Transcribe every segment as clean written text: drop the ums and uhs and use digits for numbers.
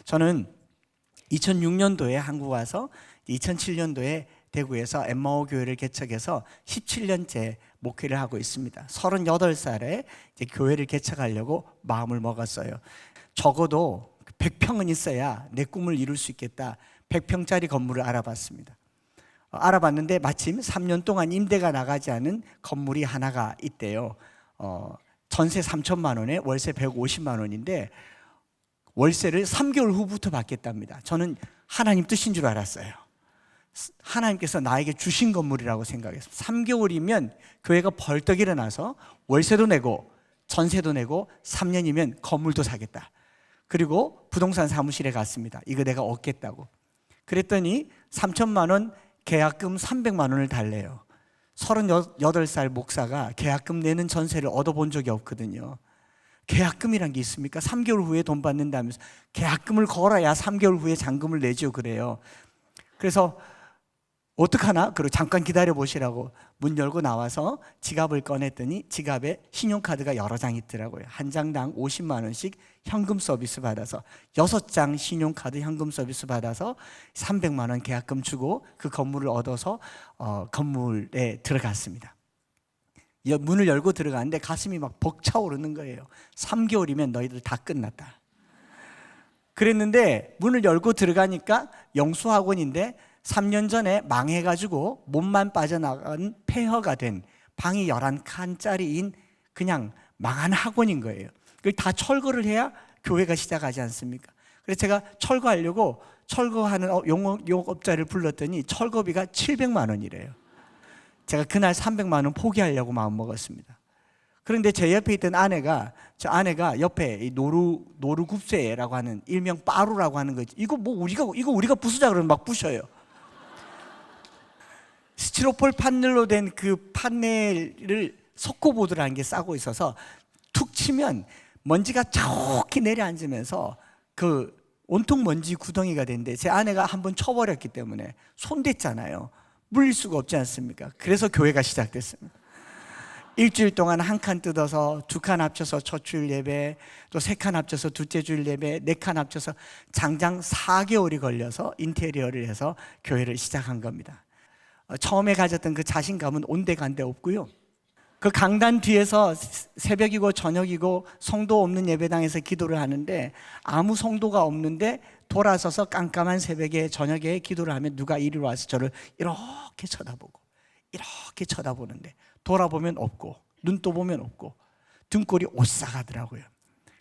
저는 2006년도에 한국 와서 2007년도에 대구에서 엠마오 교회를 개척해서 17년째 목회를 하고 있습니다. 38살에 이제 교회를 개척하려고 마음을 먹었어요. 적어도 100평은 있어야 내 꿈을 이룰 수 있겠다. 100평짜리 건물을 알아봤습니다. 알아봤는데 마침 3년 동안 임대가 나가지 않은 건물이 하나가 있대요. 전세 3천만 원에 월세 150만 원인데 월세를 3개월 후부터 받겠답니다. 저는 하나님 뜻인 줄 알았어요. 하나님께서 나에게 주신 건물이라고 생각했어요. 3개월이면 교회가 벌떡 일어나서 월세도 내고 전세도 내고 3년이면 건물도 사겠다. 그리고 부동산 사무실에 갔습니다. 이거 내가 얻겠다고. 그랬더니 3천만 원 계약금 300만 원을 달래요. 38살 목사가 계약금 내는 전세를 얻어본 적이 없거든요. 계약금이란 게 있습니까? 3개월 후에 돈 받는다면서 계약금을 걸어야 3개월 후에 잔금을 내죠. 그래요. 그래서 어떡하나? 그리고 잠깐 기다려 보시라고 문 열고 나와서 지갑을 꺼냈더니 지갑에 신용카드가 여러 장 있더라고요. 한 장당 50만 원씩 현금 서비스 받아서 6장 신용카드 현금 서비스 받아서 300만 원 계약금 주고 그 건물을 얻어서 건물에 들어갔습니다. 문을 열고 들어가는데 가슴이 막 벅차오르는 거예요. 3개월이면 너희들 다 끝났다. 그랬는데 문을 열고 들어가니까 영수학원인데 3년 전에 망해가지고 몸만 빠져나간 폐허가 된 방이 11칸짜리인 그냥 망한 학원인 거예요. 그걸 다 철거를 해야 교회가 시작하지 않습니까? 그래서 제가 철거하려고 철거하는 용업자를 불렀더니 철거비가 700만 원이래요. 제가 그날 300만 원 포기하려고 마음먹었습니다. 그런데 제 옆에 있던 저 아내가 옆에 노루굽세라고 하는 일명 빠루라고 하는 거 이거 우리가 부수자 그러면 막 부셔요. 스티로폴 판넬로 된 그 판넬을 석고보드라는 게 싸고 있어서 툭 치면 먼지가 저렇게 내려앉으면서 그 온통 먼지 구덩이가 되는데 제 아내가 한번 쳐버렸기 때문에 손댔잖아요. 물릴 수가 없지 않습니까? 그래서 교회가 시작됐습니다. 일주일 동안 한 칸 뜯어서 2칸 합쳐서 첫 주일 예배, 또 3칸 합쳐서 둘째 주일 예배, 4칸 합쳐서 장장 4개월이 걸려서 인테리어를 해서 교회를 시작한 겁니다. 처음에 가졌던 그 자신감은 온데간데 없고요. 그 강단 뒤에서 새벽이고 저녁이고 성도 없는 예배당에서 기도를 하는데 아무 성도가 없는데 돌아서서 깜깜한 새벽에 저녁에 기도를 하면 누가 이리 와서 저를 이렇게 쳐다보고 이렇게 쳐다보는데 돌아보면 없고 눈 떠보면 없고 등골이 오싹하더라고요.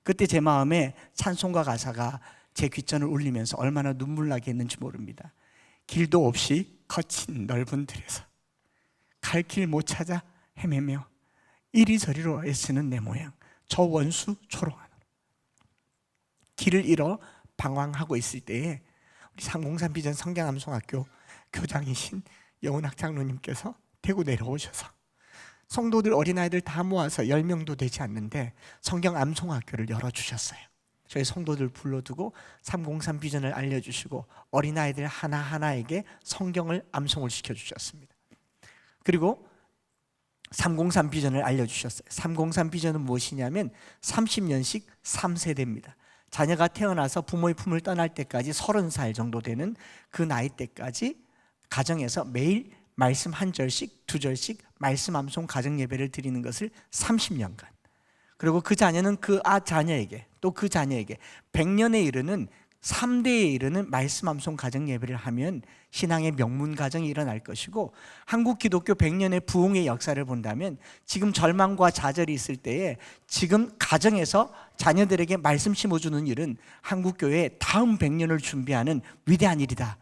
그때 제 마음에 찬송가 가사가 제 귓전을 울리면서 얼마나 눈물 나게 했는지 모릅니다. 길도 없이 거친 넓은 들에서 갈 길 못 찾아 헤매며 이리저리로 애쓰는 내 모양 저 원수 초롱하노라. 길을 잃어 방황하고 있을 때에 우리 303 비전 성경암송학교 교장이신 여운학 장로님께서 대구 내려오셔서 성도들 어린아이들 다 모아서 10명도 되지 않는데 성경암송학교를 열어주셨어요. 저희 성도들 불러두고 303 비전을 알려주시고 어린아이들 하나하나에게 성경을 암송을 시켜주셨습니다. 그리고 303 비전을 알려주셨어요. 303 비전은 무엇이냐면 30년씩 3세대입니다. 자녀가 태어나서 부모의 품을 떠날 때까지 30살 정도 되는 그 나이 때까지 가정에서 매일 말씀 한 절씩 2절씩 말씀 암송 가정 예배를 드리는 것을 30년간, 그리고 그 자녀는 그 자녀에게 또 그 자녀에게 100년에 이르는 3대에 이르는 말씀 암송 가정 예배를 하면 신앙의 명문 가정이 일어날 것이고, 한국 기독교 100년의 부흥의 역사를 본다면 지금 절망과 좌절이 있을 때에 지금 가정에서 자녀들에게 말씀 심어주는 일은 한국 교회의 다음 100년을 준비하는 위대한 일이다,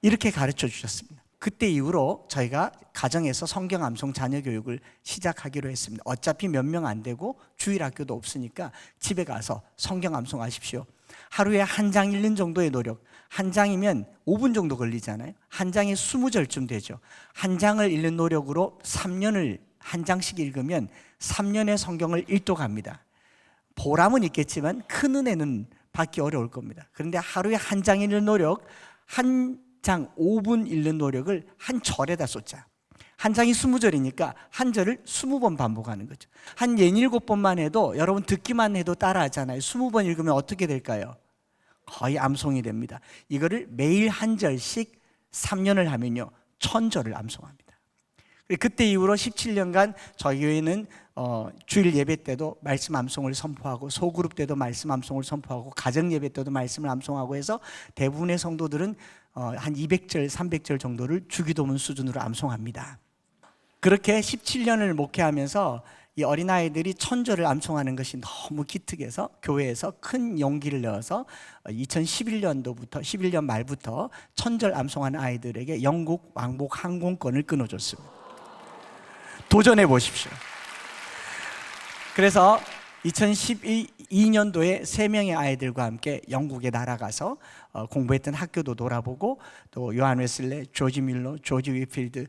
이렇게 가르쳐 주셨습니다. 그때 이후로 저희가 가정에서 성경 암송 자녀 교육을 시작하기로 했습니다. 어차피 몇 명 안 되고 주일 학교도 없으니까 집에 가서 성경 암송하십시오. 하루에 한 장 읽는 정도의 노력, 한 장이면 5분 정도 걸리잖아요. 한 장이 20절쯤 되죠. 한 장을 읽는 노력으로 3년을 한 장씩 읽으면 3년의 성경을 읽도갑니다. 보람은 있겠지만 큰 은혜는 받기 어려울 겁니다. 그런데 하루에 한 장 읽는 노력, 한 장 5분 읽는 노력을 한 절에다 쏟자. 한 장이 20절이니까 한 절을 20번 반복하는 거죠. 한 67번만 해도 여러분 듣기만 해도 따라하잖아요. 20번 읽으면 어떻게 될까요? 거의 암송이 됩니다. 이거를 매일 한 절씩 3년을 하면요 1000절을 암송합니다. 그때 이후로 17년간 저희 교회는 주일 예배 때도 말씀 암송을 선포하고, 소그룹 때도 말씀 암송을 선포하고, 가정 예배 때도 말씀을 암송하고 해서 대부분의 성도들은 한 200절, 300절 정도를 주기도문 수준으로 암송합니다. 그렇게 17년을 목회하면서 이 어린아이들이 1000절을 암송하는 것이 너무 기특해서 교회에서 큰 용기를 내어서 2011년도부터 11년 말부터 1000절 암송하는 아이들에게 영국 왕복 항공권을 끊어줬습니다. 도전해 보십시오. 그래서 2012년도에 3명의 아이들과 함께 영국에 날아가서 공부했던 학교도 돌아보고, 또 요한 웨슬레, 조지 밀러, 조지 위필드,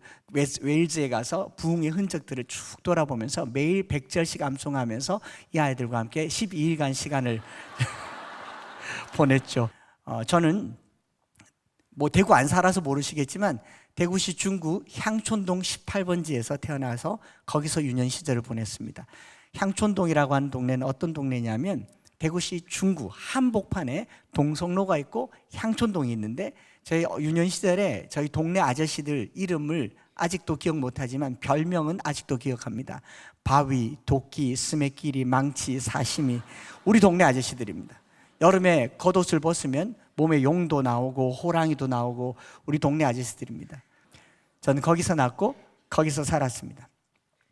웨일즈에 가서 부흥의 흔적들을 쭉 돌아보면서 매일 100절씩 암송하면서 이 아이들과 함께 12일간 시간을 보냈죠. 저는 뭐 대구 안 살아서 모르시겠지만 대구시 중구 향촌동 18번지에서 태어나서 거기서 유년 시절을 보냈습니다. 향촌동이라고 하는 동네는 어떤 동네냐면 대구시 중구 한복판에 동성로가 있고 향촌동이 있는데, 저희 유년 시절에 저희 동네 아저씨들 이름을 아직도 기억 못하지만 별명은 아직도 기억합니다. 바위, 도끼, 스매끼리, 망치, 사시미, 우리 동네 아저씨들입니다. 여름에 겉옷을 벗으면 몸에 용도 나오고 호랑이도 나오고 우리 동네 아저씨들입니다. 저는 거기서 났고 거기서 살았습니다.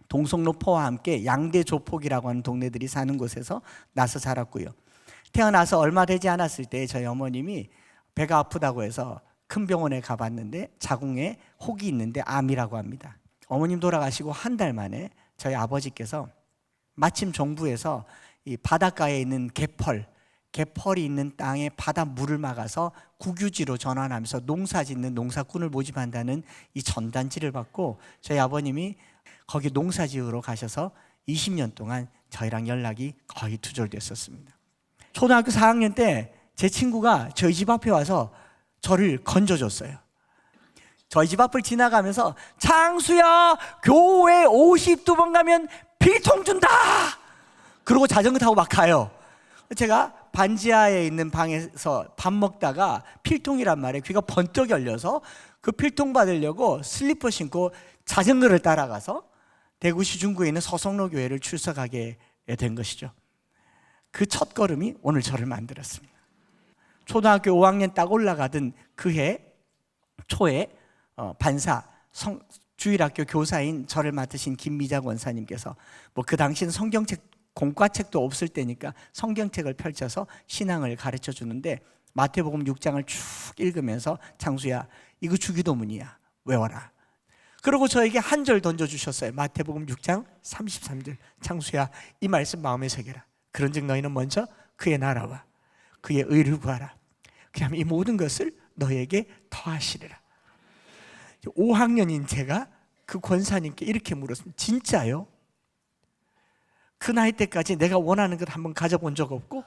동성로포와 함께 양대조폭이라고 하는 동네들이 사는 곳에서 나서 자랐고요. 태어나서 얼마 되지 않았을 때 저희 어머님이 배가 아프다고 해서 큰 병원에 가봤는데 자궁에 혹이 있는데 암이라고 합니다. 어머님 돌아가시고 한 달 만에 저희 아버지께서 마침 정부에서 이 바닷가에 있는 개펄이 있는 땅에 바다 물을 막아서 국유지로 전환하면서 농사 짓는 농사꾼을 모집한다는 이 전단지를 받고 저희 아버님이 거기 농사 지으러 가셔서 20년 동안 저희랑 연락이 거의 두절됐었습니다. 초등학교 4학년 때 제 친구가 저희 집 앞에 와서 저를 건져줬어요. 저희 집 앞을 지나가면서 창수야, 교회 52번 가면 필통 준다! 그러고 자전거 타고 막 가요. 제가 반지하에 있는 방에서 밥 먹다가 필통이란 말에 귀가 번쩍 열려서 그 필통 받으려고 슬리퍼 신고 자전거를 따라가서 대구시 중구에 있는 서성로 교회를 출석하게 된 것이죠. 그 첫 걸음이 오늘 저를 만들었습니다. 초등학교 5학년 딱 올라가던 그해 초에 반사 주일학교 교사인 저를 맡으신 김미자 권사님께서 뭐 그 당시는 성경책 공과책도 없을 때니까 성경책을 펼쳐서 신앙을 가르쳐 주는데 마태복음 6장을 쭉 읽으면서 창수야, 이거 주기도문이야, 외워라. 그리고 저에게 한 절 던져주셨어요. 마태복음 6장 33절. 창수야, 이 말씀 마음에 새겨라. 그런즉 너희는 먼저 그의 나라와 그의 의를 구하라. 그러면 이 모든 것을 너에게 더하시리라. 5학년인 제가 그 권사님께 이렇게 물었습니다. 진짜요? 그 나이 때까지 내가 원하는 것 한번 가져본 적 없고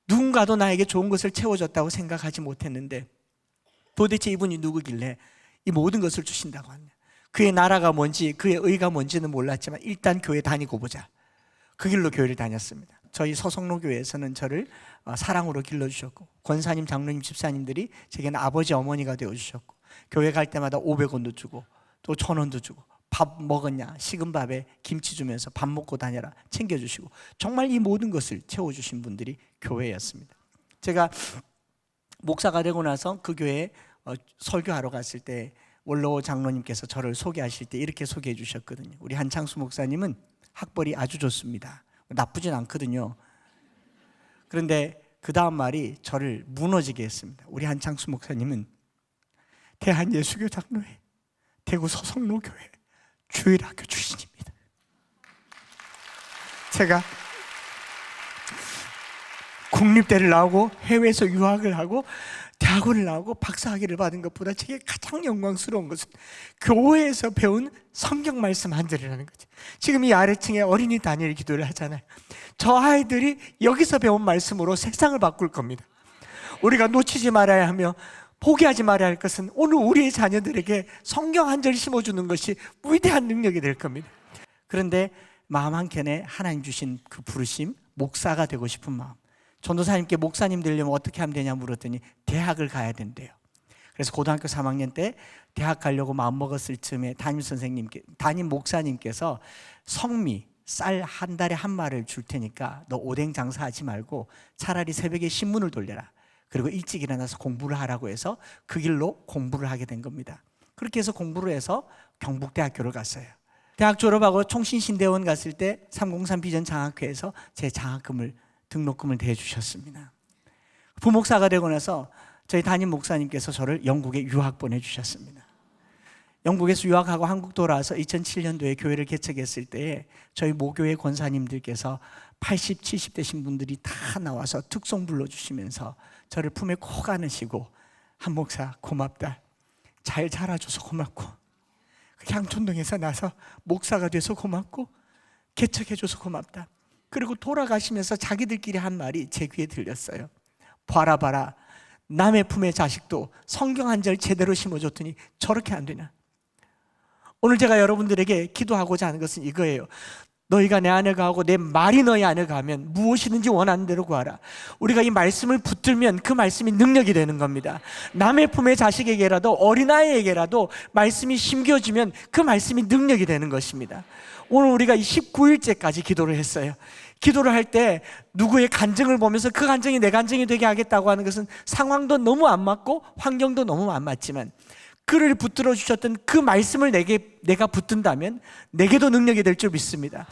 누군가도 나에게 좋은 것을 채워줬다고 생각하지 못했는데 도대체 이분이 누구길래 이 모든 것을 주신다고 하냐. 그의 나라가 뭔지 그의 의가 뭔지는 몰랐지만 일단 교회 다니고 보자. 그 길로 교회를 다녔습니다. 저희 서성로 교회에서는 저를 사랑으로 길러주셨고 권사님, 장로님, 집사님들이 제게는 아버지, 어머니가 되어주셨고 교회 갈 때마다 500원도 주고 또 1000원도 주고 밥 먹었냐, 식은 밥에 김치 주면서 밥 먹고 다녀라 챙겨주시고 정말 이 모든 것을 채워주신 분들이 교회였습니다. 제가 목사가 되고 나서 그 교회에 설교하러 갔을 때 원로 장로님께서 저를 소개하실 때 이렇게 소개해 주셨거든요. 우리 한창수 목사님은 학벌이 아주 좋습니다. 나쁘진 않거든요. 그런데 그 다음 말이 저를 무너지게 했습니다. 우리 한창수 목사님은 대한예수교 장로회, 대구 서성로교회 주일학교 출신입니다. 제가 국립대를 나오고 해외에서 유학을 하고 대학원을 나오고 박사학위를 받은 것보다 제게 가장 영광스러운 것은 교회에서 배운 성경 말씀 한 절이라는 거죠. 지금 이 아래층에 어린이 다니엘 기도를 하잖아요. 저 아이들이 여기서 배운 말씀으로 세상을 바꿀 겁니다. 우리가 놓치지 말아야 하며 포기하지 말아야 할 것은 오늘 우리의 자녀들에게 성경 한 절 심어주는 것이 위대한 능력이 될 겁니다. 그런데 마음 한켠에 하나님 주신 그 부르심, 목사가 되고 싶은 마음, 전도사님께 목사님 되려면 어떻게 하면 되냐 물었더니 대학을 가야 된대요. 그래서 고등학교 3학년 때 대학 가려고 마음먹었을 즈음에 담임 목사님께서 성미, 쌀 한 달에 한 마리를 줄 테니까 너 오뎅 장사하지 말고 차라리 새벽에 신문을 돌려라. 그리고 일찍 일어나서 공부를 하라고 해서 그 길로 공부를 하게 된 겁니다. 그렇게 해서 공부를 해서 경북대학교를 갔어요. 대학 졸업하고 총신신대원 갔을 때 303 비전 장학회에서 제 등록금을 대주셨습니다. 부목사가 되고 나서 저희 담임 목사님께서 저를 영국에 유학 보내주셨습니다. 영국에서 유학하고 한국 돌아와서 2007년도에 교회를 개척했을 때에 저희 모교회 권사님들께서 80, 70 되신 분들이 다 나와서 특송 불러주시면서 저를 품에 콕 안으시고 한 목사 고맙다, 잘 자라줘서 고맙고, 양촌동에서 나서 목사가 돼서 고맙고, 개척해줘서 고맙다. 그리고 돌아가시면서 자기들끼리 한 말이 제 귀에 들렸어요. 봐라 봐라, 남의 품의 자식도 성경 한 절 제대로 심어줬더니 저렇게 안 되냐. 오늘 제가 여러분들에게 기도하고자 하는 것은 이거예요. 너희가 내 안에 가고 내 말이 너희 안에 가면 무엇이든지 원하는 대로 구하라. 우리가 이 말씀을 붙들면 그 말씀이 능력이 되는 겁니다. 남의 품의 자식에게라도 어린아이에게라도 말씀이 심겨지면 그 말씀이 능력이 되는 것입니다. 오늘 우리가 19일째까지 기도를 했어요. 기도를 할 때 누구의 간증을 보면서 그 간증이 내 간증이 되게 하겠다고 하는 것은 상황도 너무 안 맞고 환경도 너무 안 맞지만 그를 붙들어 주셨던 그 말씀을 내가 붙든다면 내게도 능력이 될 줄 믿습니다.